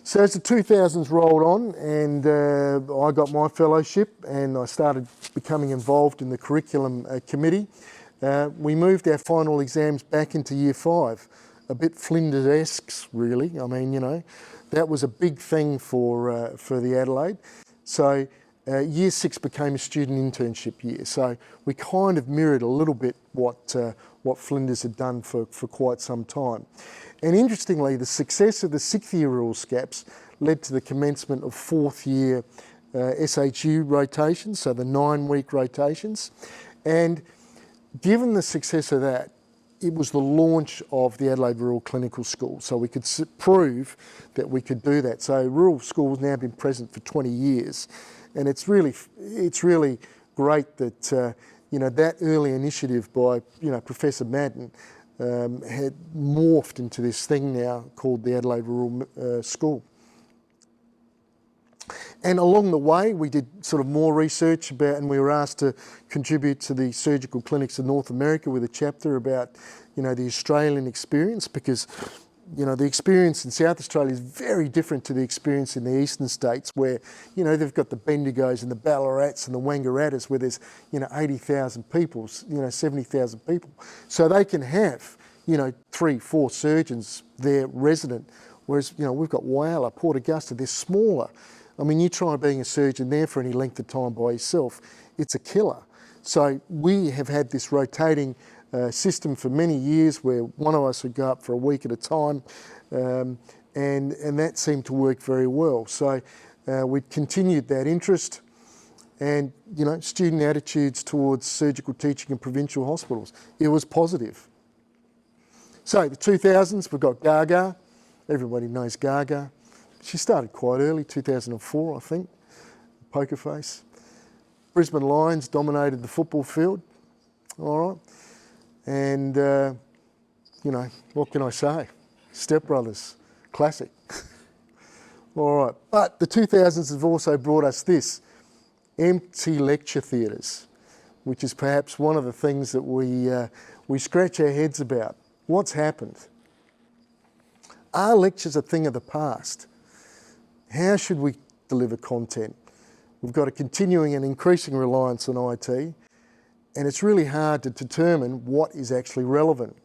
So as the 2000s rolled on and I got my fellowship and I started becoming involved in the curriculum committee, we moved our final exams back into year 5, a bit Flinders-esque really. I mean, you know, that was a big thing for the Adelaide. So year 6 became a student internship year. So we kind of mirrored a little bit what Flinders had done for quite some time. And interestingly, the success of the 6th year rural SCAPs led to the commencement of 4th year SHU rotations, so the 9-week rotations. And given the success of that, it was the launch of the Adelaide Rural Clinical School. So we could prove that we could do that. So rural school has now been present for 20 years. And it's really great that, you know, that early initiative by, you know, Professor Maddern had morphed into this thing now called the Adelaide Rural School. And along the way, we did sort of more research about, and we were asked to contribute to the surgical clinics of North America with a chapter about, you know, the Australian experience, because, you know, the experience in South Australia is very different to the experience in the eastern states where, you know, they've got the Bendigos and the Ballarats and the Wangaratta's where there's, you know, 80,000 people, you know, 70,000 people. So they can have, you know, 3-4 surgeons there resident, whereas, you know, we've got Whyalla, Port Augusta, they're smaller. I mean, you try being a surgeon there for any length of time by yourself, it's a killer. So we have had this rotating system for many years where one of us would go up for a week at a time, and that seemed to work very well. So we continued that interest, and, you know, student attitudes towards surgical teaching in provincial hospitals. It was positive. So the 2000s, we've got Gaga. Everybody knows Gaga. She started quite early, 2004, I think, poker face. Brisbane Lions dominated the football field, all right. And, you know, what can I say? Step Brothers, classic. All right, but the 2000s have also brought us this, empty lecture theatres, which is perhaps one of the things that we scratch our heads about. What's happened? Are lectures a thing of the past? How should we deliver content? We've got a continuing and increasing reliance on IT, and it's really hard to determine what is actually relevant.